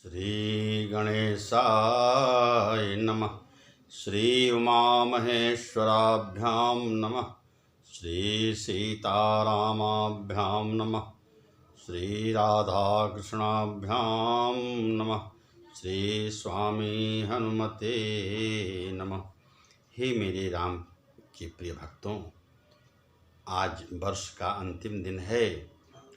श्री गणेशाय नमः। श्री उमामहेश्वराभ्यां नमः। श्री सीतारामाभ्यां नमः। श्री राधाकृष्णाभ्यां नमः। श्री स्वामी हनुमते नमः। हे मेरे राम के प्रिय भक्तों, आज वर्ष का अंतिम दिन है।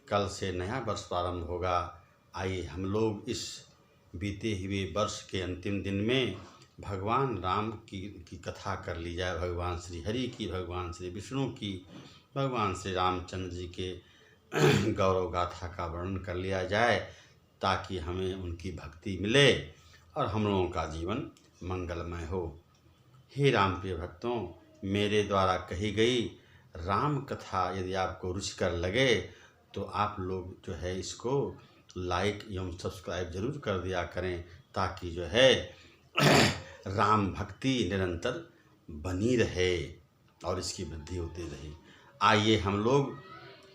कल से नया वर्ष प्रारंभ होगा। आइए हम लोग इस बीते हुए वर्ष के अंतिम दिन में भगवान राम की कथा कर ली जाए। भगवान श्री हरि की, भगवान श्री विष्णु की, भगवान श्री रामचंद्र जी के गौरव गाथा का वर्णन कर लिया जाए, ताकि हमें उनकी भक्ति मिले और हम लोगों का जीवन मंगलमय हो। हे राम प्रिय भक्तों, मेरे द्वारा कही गई राम कथा यदि आपको रुचिकर लगे तो आप लोग जो है इसको लाइक एवं सब्सक्राइब जरूर कर दिया करें, ताकि जो है राम भक्ति निरंतर बनी रहे और इसकी वृद्धि होती रहे। आइए हम लोग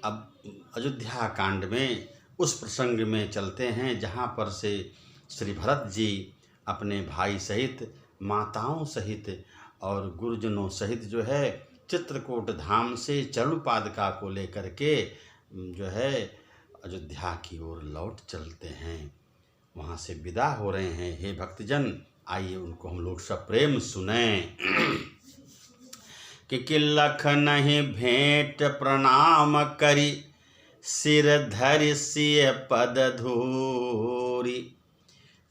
अब अयोध्या कांड में उस प्रसंग में चलते हैं जहाँ पर से श्री भरत जी अपने भाई सहित, माताओं सहित और गुरुजनों सहित जो है चित्रकूट धाम से चरण पादुका को लेकर के जो है अयोध्या की ओर लौट चलते हैं, वहाँ से विदा हो रहे हैं। हे भक्तजन, आइए उनको हम लोग सप्रेम सुने। कि लख नहीं भेंट प्रणाम करी, सिर धरि सिय पद धूरी,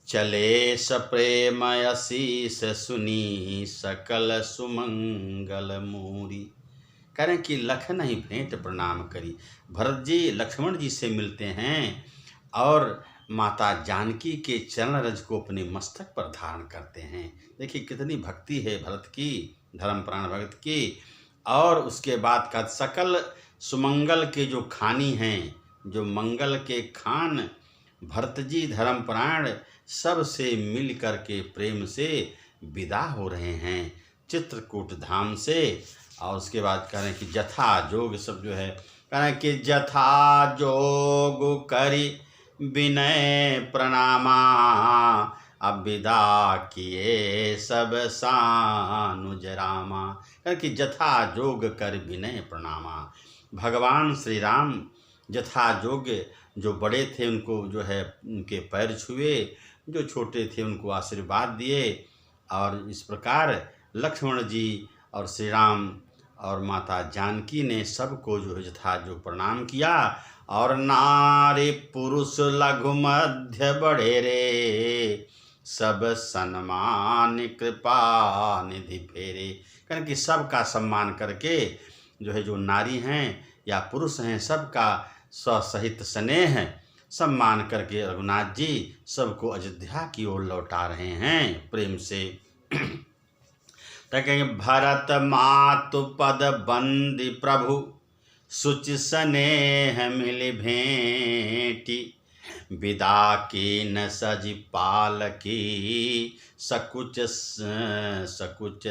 चले सप्रेम असीस सुनी, सकल सुमंगल मूरी। कह रहे हैं कि लख नहीं भेंट प्रणाम करी। भरत जी लक्ष्मण जी से मिलते हैं और माता जानकी के चरण रज को अपने मस्तक पर धारण करते हैं। देखिए कितनी भक्ति है भरत की, धर्म प्राण भगत की। और उसके बाद का सकल सुमंगल के जो खानी हैं, जो मंगल के खान भरत जी धर्मप्राण सब से मिल कर के प्रेम से विदा हो रहे हैं चित्रकूट धाम से। और उसके बाद कह रहे हैं कि जथा जोग सब जो है, कह रहे हैं कि जथा जोग करी विनय प्रणामा, अब विदा किए सब सानुज रामा। कह रहे कि जथा जोग कर विनय प्रणामा। भगवान श्री राम जथा जोग जो बड़े थे उनको जो है उनके पैर छुए, जो छोटे थे उनको आशीर्वाद दिए। और इस प्रकार लक्ष्मण जी और श्री राम और माता जानकी ने सबको जो है यथा जो प्रणाम किया। और नारी पुरुष लघु मध्य बड़े रे, सब सम्मान कृपा निधि फेरे। कारण कि सबका सम्मान करके जो है जो नारी हैं या पुरुष हैं सबका सहित स्नेह सम्मान करके रघुनाथ जी सबको अयोध्या की ओर लौटा रहे हैं प्रेम से। तो कहेंगे भरत मातु पद बंदी प्रभु, सुचि स्नेह मिल भेंटी, विदा की न सजी पालकी, सकुच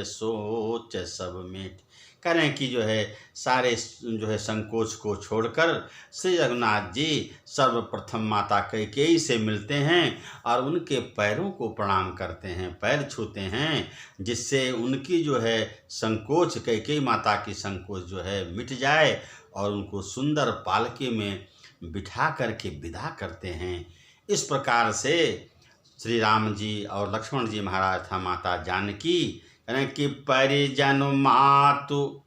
सोच सब मेट। कह रहे हैं कि जो है सारे जो है संकोच को छोड़कर श्री रघुनाथ जी सर्वप्रथम माता कैकेयी से मिलते हैं और उनके पैरों को प्रणाम करते हैं, पैर छूते हैं, जिससे उनकी जो है संकोच, कैकेयी माता की संकोच जो है मिट जाए और उनको सुंदर पालकी में बिठा करके विदा करते हैं। इस प्रकार से श्री राम जी और लक्ष्मण जी महाराज था माता जानकी कि परिजन मातु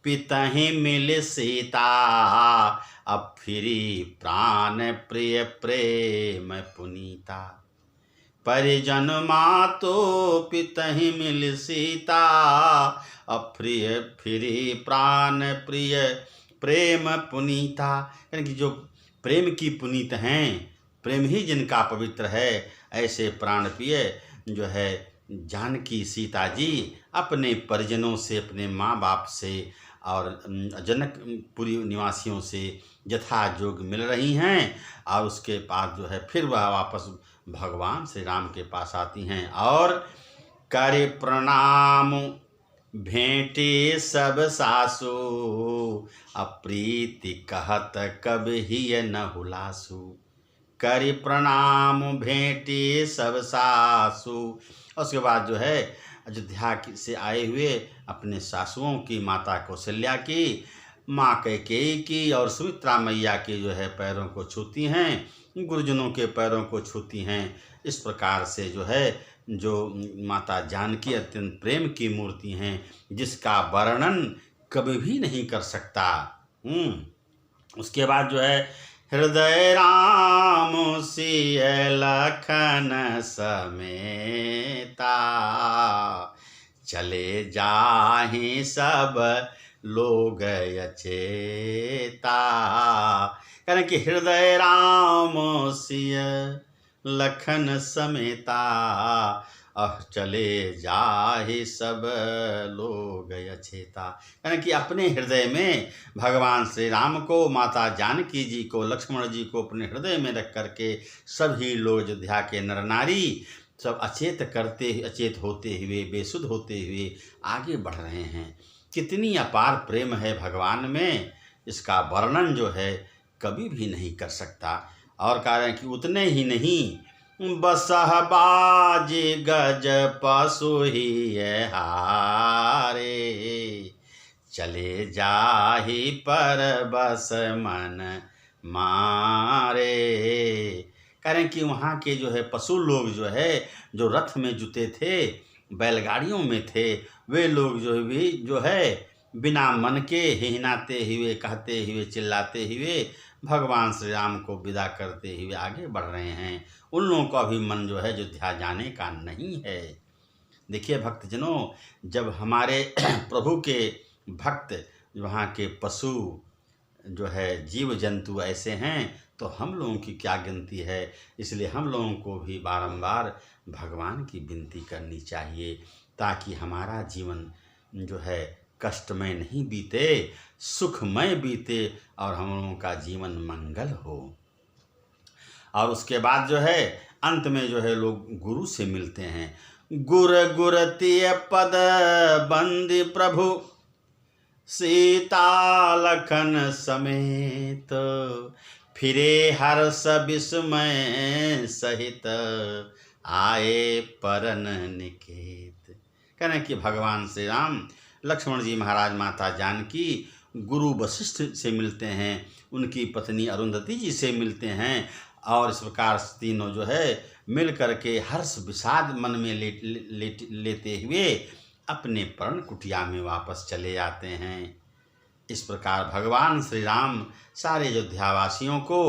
पितहि मिल सीता, अब फिरी प्राण प्रिय प्रेम पुनीता। परिजन मातु पितहि मिल सीता, अब फिरी प्राण प्रिय प्रेम पुनीता। यानी कि जो प्रेम की पुनीत हैं, प्रेम ही जिनका पवित्र है, ऐसे प्राण प्रिय जो है जानकी सीता जी अपने परिजनों से, अपने माँ बाप से और जनकपुरी निवासियों से यथा जोग मिल रही हैं। और उसके बाद जो है फिर वह वापस भगवान श्री राम के पास आती हैं और करे प्रणाम भेंटे सब सासु, अप्रीति कहत कब ही न हुलासु। करि प्रणाम भेंटी सब सासु। उसके बाद जो है अयोध्या से आए हुए अपने सासुओं की, माता कौशल्या की, माँ कैकेयी की और सुमित्रा मैया के जो है पैरों को छूती हैं, गुरुजनों के पैरों को छूती हैं। इस प्रकार से जो है जो माता जानकी अत्यंत प्रेम की मूर्ति हैं, जिसका वर्णन कभी भी नहीं कर सकता। उसके बाद जो है हृदय राम सिय लखन समेता, चले जाहि सब लोग अचेता। कारण कि हृदय राम सिय लखन समेता, चले जाहि सब लोग अचेता। यानी कि अपने हृदय में भगवान श्री राम को, माता जानकी जी को, लक्ष्मण जी को अपने हृदय में रख करके सभी लोग अयोध्या के नर नारी सब अचेत होते हुए, बेसुध होते हुए आगे बढ़ रहे हैं। कितनी अपार प्रेम है भगवान में, इसका वर्णन जो है कभी भी नहीं कर सकता। और कारण कि उतने ही नहीं, बसह बाज गज पशु ही हारे, चले जाहि पर बस मन मारे। कारण कि वहाँ के जो है पशु लोग जो है, जो रथ में जुते थे, बैलगाड़ियों में थे, वे लोग जो है बिना मन के हिहनाते हुए, कहते हुए, चिल्लाते हुए भगवान श्री राम को विदा करते हुए आगे बढ़ रहे हैं। उन लोगों का भी मन जो है अयोध्या जाने का नहीं है। देखिए भक्तजनों, जब हमारे प्रभु के भक्त, वहाँ के पशु जो है, जीव जंतु ऐसे हैं, तो हम लोगों की क्या गिनती है। इसलिए हम लोगों को भी बारंबार भगवान की विनती करनी चाहिए, ताकि हमारा जीवन जो है कष्टमय नहीं बीते, सुखमय बीते और हम लोगों का जीवन मंगल हो। और उसके बाद जो है अंत में जो है लोग गुरु से मिलते हैं। गुर गुरतीय पद बंदी प्रभु, सीता लखन समेत, फिरे हर्ष विस्मय सहित, आए परन निकेत। कहने कि भगवान श्री राम, लक्ष्मण जी महाराज, माता जानकी गुरु वशिष्ठ से मिलते हैं, उनकी पत्नी अरुंधति जी से मिलते हैं, और इस प्रकार तीनों जो है मिल करके हर्ष विषाद मन में लेते हुए अपने पर्ण कुटिया में वापस चले आते हैं। इस प्रकार भगवान श्री राम सारे अयोध्यावासियों को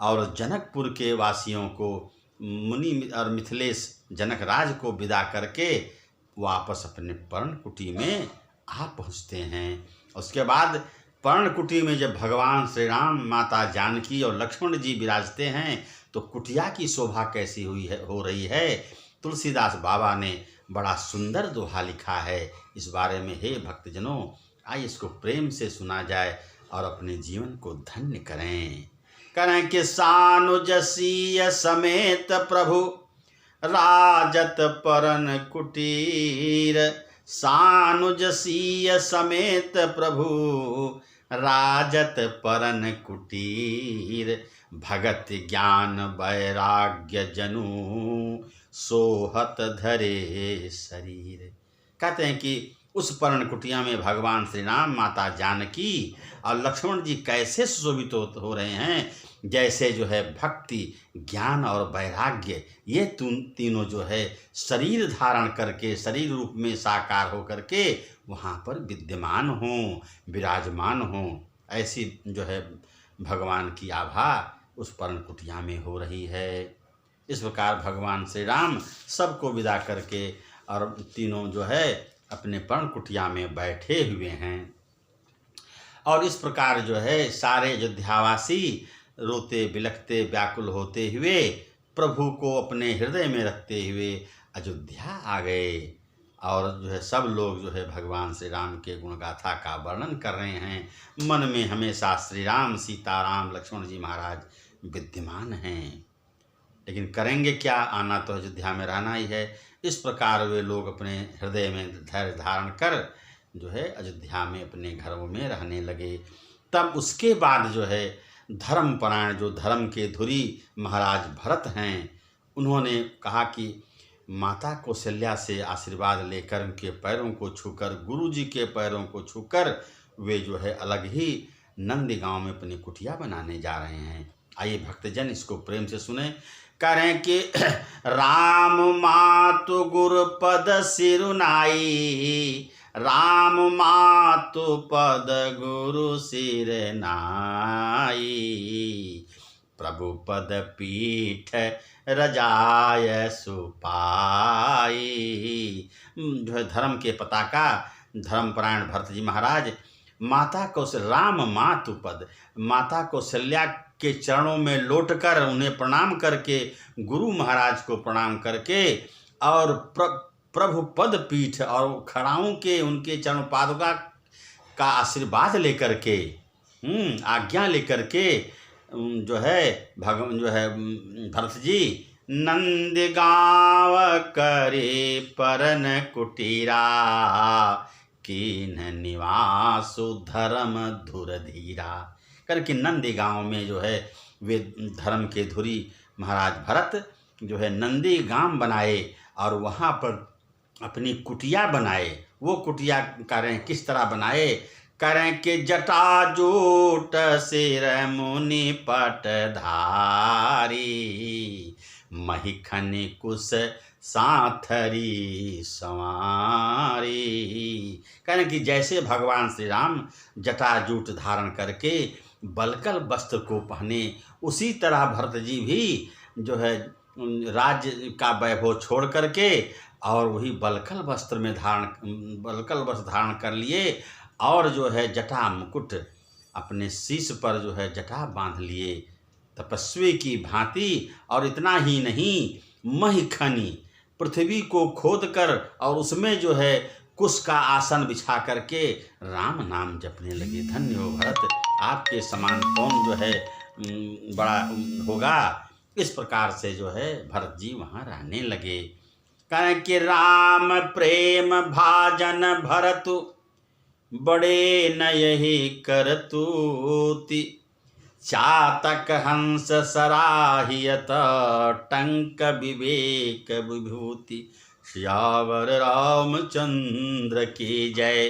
और जनकपुर के वासियों को, मुनि और मिथिलेश जनक राज को विदा करके वापस अपने पर्ण कुटी में आ पहुँचते हैं। उसके बाद पर्ण कुटी में जब भगवान श्री राम, माता जानकी और लक्ष्मण जी विराजते हैं, तो कुटिया की शोभा कैसी हो रही है। तुलसीदास बाबा ने बड़ा सुंदर दोहा लिखा है इस बारे में। हे भक्तजनों, आइए इसको प्रेम से सुना जाए और अपने जीवन को धन्य करें कि सानुजसीय समेत प्रभु, राजत परन कुटीर, सानुजसीय समेत प्रभु, राजत परन कुटीर, भगत ज्ञान वैराग्य जनु, सोहत धरे शरीर। कहते हैं कि उस पर्ण कुटिया में भगवान श्री राम, माता जानकी और लक्ष्मण जी कैसे सुशोभित हो रहे हैं, जैसे जो है भक्ति, ज्ञान और वैराग्य, ये तीनों जो है शरीर धारण करके, शरीर रूप में साकार हो करके वहाँ पर विद्यमान हों, विराजमान हों। ऐसी जो है भगवान की आभा उस पर्ण कुटिया में हो रही है। इस प्रकार भगवान श्री राम सबको विदा करके और तीनों जो है अपने पर्ण कुटिया में बैठे हुए हैं। और इस प्रकार जो है सारे अयोध्यावासी रोते बिलखते व्याकुल होते हुए प्रभु को अपने हृदय में रखते हुए अयोध्या आ गए। और जो है सब लोग जो है भगवान श्री राम के गुणगाथा का वर्णन कर रहे हैं। मन में हमेशा श्री राम, सीताराम, लक्ष्मण जी महाराज विद्यमान हैं। लेकिन करेंगे क्या, आना तो अयोध्या में रहना ही है। इस प्रकार वे लोग अपने हृदय में धैर्य धारण कर जो है अयोध्या में अपने घरों में रहने लगे। तब उसके बाद जो है धर्मपरायण जो धर्म के धुरी महाराज भरत हैं, उन्होंने कहा कि माता कौशल्या से आशीर्वाद लेकर उनके पैरों को छूकर, गुरुजी के पैरों को छूकर वे जो है अलग ही नंदीगांव में अपनी कुटिया बनाने जा रहे हैं। आइए भक्तजन इसको प्रेम से सुने। करें कि राम मातु गुरु पद सिरुनाई, राम मातु पद गुरु सिर नाई, प्रभु पद पीठ रजाय सुपाई। जो है धर्म के पताका धर्मपरायण भरत जी महाराज माता कौशल्या, राम मातु पद, माता कौशल्या के चरणों में लौटकर उन्हें प्रणाम करके, गुरु महाराज को प्रणाम करके और प्रभु पद पीठ और खड़ाओं के उनके चरण पादुका का आशीर्वाद लेकर के, आज्ञा लेकर के जो है भरत जी नंदगांव करे परन कुटीरा, कीन निवासु धर्म धुर धीरा। करके नंदी गांव में जो है वे धर्म के धुरी महाराज भरत जो है नंदी गांव बनाए और वहाँ पर अपनी कुटिया बनाए। वो कुटिया करें किस तरह बनाए? करें कि जटाजूट सिर मुनि पटधारी, महिखनि कुश साथरी संवारी। करें कि जैसे भगवान श्री राम जटाजूट धारण करके बलकल वस्त्र को पहने, उसी तरह भरत जी भी जो है राज्य का वैभव छोड़ करके और वही बलकल वस्त्र धारण कर लिए और जो है जटा मुकुट अपने शीश पर जो है जटा बांध लिए तपस्वी की भांति। और इतना ही नहीं, महिखनी पृथ्वी को खोद कर और उसमें जो है कुश का आसन बिछा करके राम नाम जपने लगे। धन्य हो भरत, आपके समान कौन जो है बड़ा होगा। इस प्रकार से जो है भरत जी वहाँ रहने लगे। कहें कि राम प्रेम भाजन भरतु, बड़े न यही करतूति, चातक हंस सराहियत टंक विवेक विभूति, श्यावर रामचंद्र की जय।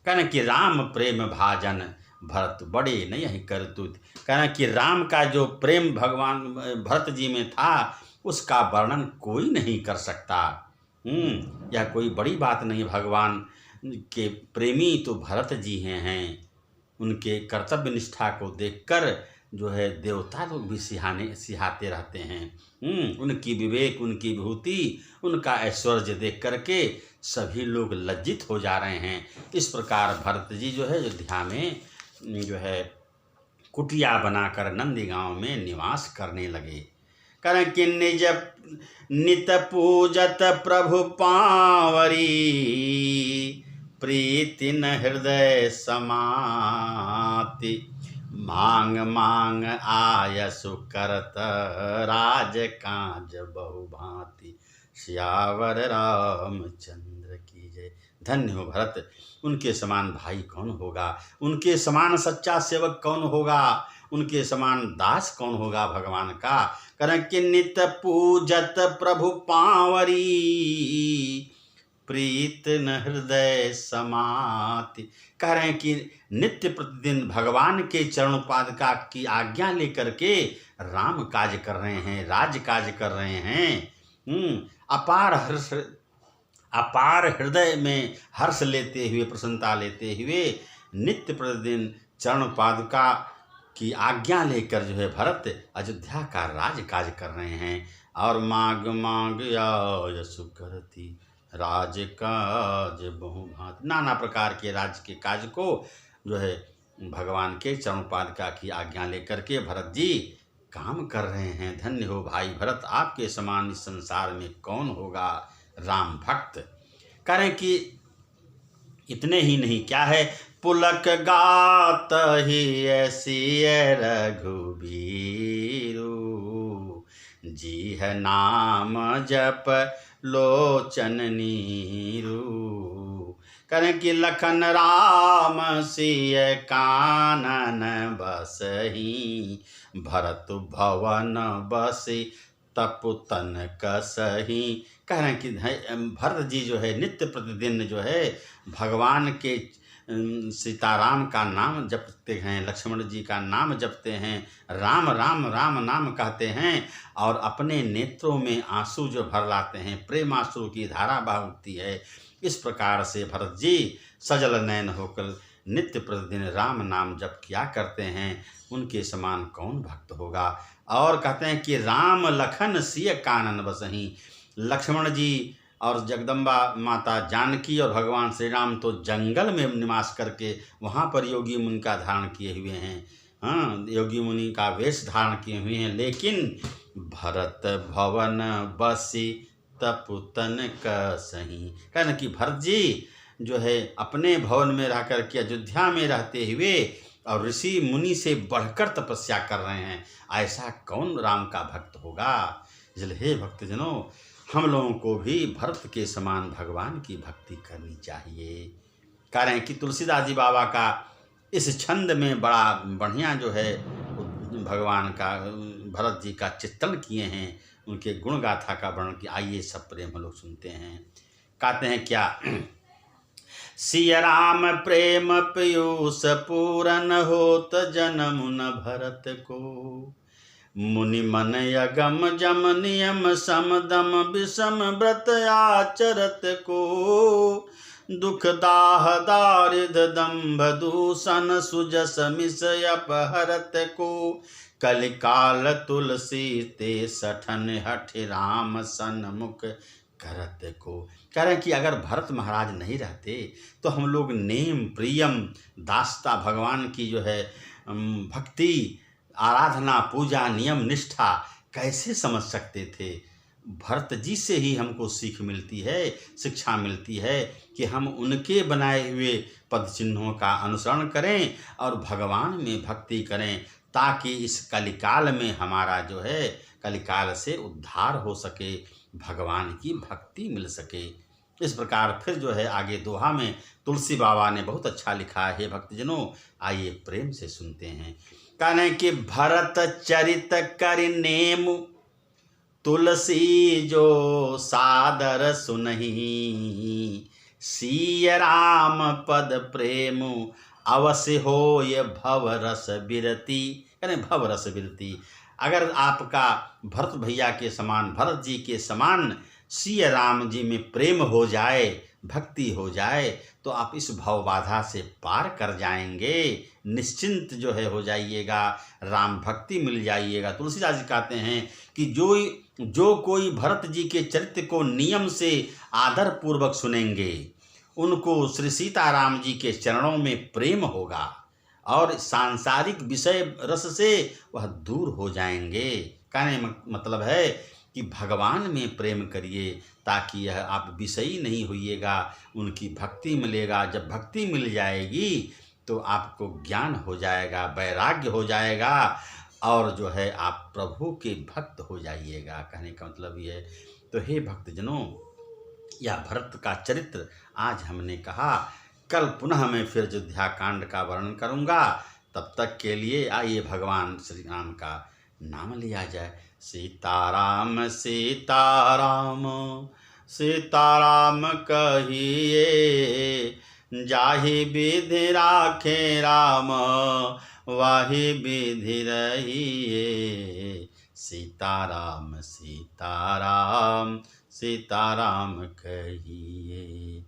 कहना कि राम प्रेम भाजन भरत बड़े न यही करतूत। कहना कि राम का जो प्रेम भगवान भरत जी में था उसका वर्णन कोई नहीं कर सकता। यह कोई बड़ी बात नहीं। भगवान के प्रेमी तो भरत जी हैं। उनके कर्तव्य निष्ठा को देखकर जो है देवता लोग भी सिहाते रहते हैं। उनकी विवेक, उनकी विभूति, उनका ऐश्वर्य देख करके सभी लोग लज्जित हो जा रहे हैं। इस प्रकार भरत जी जो है अयोध्या में जो है कुटिया बनाकर नंदीगांव में निवास करने लगे। करें कि निज नित पूजत प्रभु पावरी, प्रीति न हृदय समाति, मांग मांग आयसु करत राज काज बहु भांति, श्यावर रामचंद्र की जय। धन्य हो भरत, उनके समान भाई कौन होगा, उनके समान सच्चा सेवक कौन होगा, उनके समान दास कौन होगा भगवान का। करें कि नित पूजत प्रभु पावरी, प्रीत न हृदय समाति। कह रहे हैं कि नित्य प्रतिदिन भगवान के चरण पादुका की आज्ञा लेकर के राम काज कर रहे हैं, राज्य काज कर रहे हैं। अपार हृदय में हर्ष लेते हुए, प्रसन्नता लेते हुए नित्य प्रतिदिन चरण पादुका की आज्ञा लेकर जो है भरत अयोध्या का राज काज कर रहे हैं। और मांग मांग आयसु करती राज काज बहु भांति, नाना प्रकार के राज्य के काज को जो है भगवान के चरण पादुका की आज्ञा लेकर के भरत जी काम कर रहे हैं। धन्य हो भाई भरत, आपके समान इस संसार में कौन होगा राम भक्त। करें कि इतने ही नहीं, क्या है, पुलक गात ही ऐसी रघुबीरू, जी है नाम जप लोचन नीरू। करें कि लखन राम सिय कानन बसही, भरत भवन बसी तपुतन कसही। कह रहे हैं कि भरत जी जो है नित्य प्रतिदिन जो है भगवान के सीताराम का नाम जपते हैं, लक्ष्मण जी का नाम जपते हैं, राम राम राम नाम कहते हैं और अपने नेत्रों में आंसू जो भर लाते हैं, प्रेम आंसू की धारा बह उठती है। इस प्रकार से भरत जी सजल नयन होकर नित्य प्रतिदिन राम नाम जप किया करते हैं। उनके समान कौन भक्त होगा। और कहते हैं कि राम लखन सिय कानन बसही, लक्ष्मण जी और जगदम्बा माता जानकी और भगवान श्री राम तो जंगल में निवास करके वहाँ पर योगी मुनि का धारण किए हुए हैं। हाँ, योगी मुनि का वेश धारण किए हुए हैं। लेकिन भरत भवन बसी तपुतन कसही, कहना कि भरत जी जो है अपने भवन में रह कर के अयोध्या में रहते हुए और ऋषि मुनि से बढ़कर तपस्या कर रहे हैं। ऐसा कौन राम का भक्त होगा। इसलिए हे भक्तजनों, हम लोगों को भी भरत के समान भगवान की भक्ति करनी चाहिए। कह रहे हैं कि तुलसीदास जी बाबा का इस छंद में बड़ा बढ़िया जो है भगवान का भरत जी का चित्रण किए हैं, उनके गुण गाथा का वर्णन किया। आइए सब प्रेम हम लोग सुनते हैं। कहते हैं क्या, सिय राम प्रेम पीयूष पूरन होत जनम न भरत को, मुनि मन यगम जम नियम सम दम विषम व्रत आचरत को, दुख दाह दारिद दम्भ दूषण सुजस मिसय अपहरत को, कलिकाल तुलसी ते सठन हठ राम सन्मुख करत को। कह रहे हैं कि अगर भरत महाराज नहीं रहते तो हम लोग नेम प्रियम दास्ता भगवान की जो है भक्ति आराधना पूजा नियम निष्ठा कैसे समझ सकते थे। भरत जी से ही हमको सीख मिलती है, शिक्षा मिलती है कि हम उनके बनाए हुए पद चिन्हों का अनुसरण करें और भगवान में भक्ति करें, ताकि इस कलिकाल में हमारा जो है कलिकाल से उद्धार हो सके, भगवान की भक्ति मिल सके। इस प्रकार फिर जो है आगे दोहा में तुलसी बाबा ने बहुत अच्छा लिखा है। भक्तजनों, आइए प्रेम से सुनते हैं। कहने कि भरत चरित कर नेमु, तुलसी जो सादर सुनहि, सिय राम पद प्रेमु, अवश्य हो ये भव रस बिरती। कहने भव रस बिरती, अगर आपका भरत भैया के समान, भरत जी के समान सिय राम जी में प्रेम हो जाए, भक्ति हो जाए, तो आप इस भव बाधा से पार कर जाएंगे, निश्चिंत जो है हो जाइएगा, राम भक्ति मिल जाइएगा। तुलसीदास जी कहते हैं कि जो कोई भरत जी के चरित्र को नियम से आदर पूर्वक सुनेंगे, उनको श्री सीताराम जी के चरणों में प्रेम होगा और सांसारिक विषय रस से वह दूर हो जाएंगे। कहने मतलब है कि भगवान में प्रेम करिए, ताकि यह आप विषयी नहीं होइएगा, उनकी भक्ति मिलेगा। जब भक्ति मिल जाएगी तो आपको ज्ञान हो जाएगा, वैराग्य हो जाएगा और जो है आप प्रभु के भक्त हो जाइएगा। कहने का मतलब ये। तो हे भक्तजनों, यह भरत का चरित्र आज हमने कहा। कल पुनः मैं फिर अयोध्या कांड का वर्णन करूँगा। तब तक के लिए आइए भगवान श्री राम का नाम लिया जाए। सीताराम सीताराम सीताराम कहिए, जाहि विधि राखे राम वाहि विधि रहिए। सीताराम सीताराम सीताराम कहिए।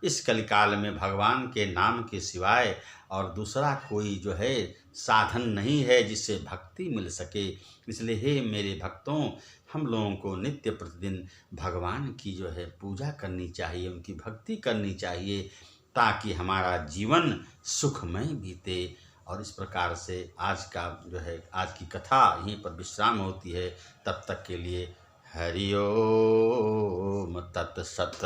इस कलिकाल में भगवान के नाम के सिवाय और दूसरा कोई जो है साधन नहीं है जिससे भक्ति मिल सके। इसलिए हे मेरे भक्तों, हम लोगों को नित्य प्रतिदिन भगवान की जो है पूजा करनी चाहिए, उनकी भक्ति करनी चाहिए, ताकि हमारा जीवन सुखमय बीते। और इस प्रकार से आज का जो है आज की कथा यहीं पर विश्राम होती है। तब तक के लिए हरि ओम तत्सत।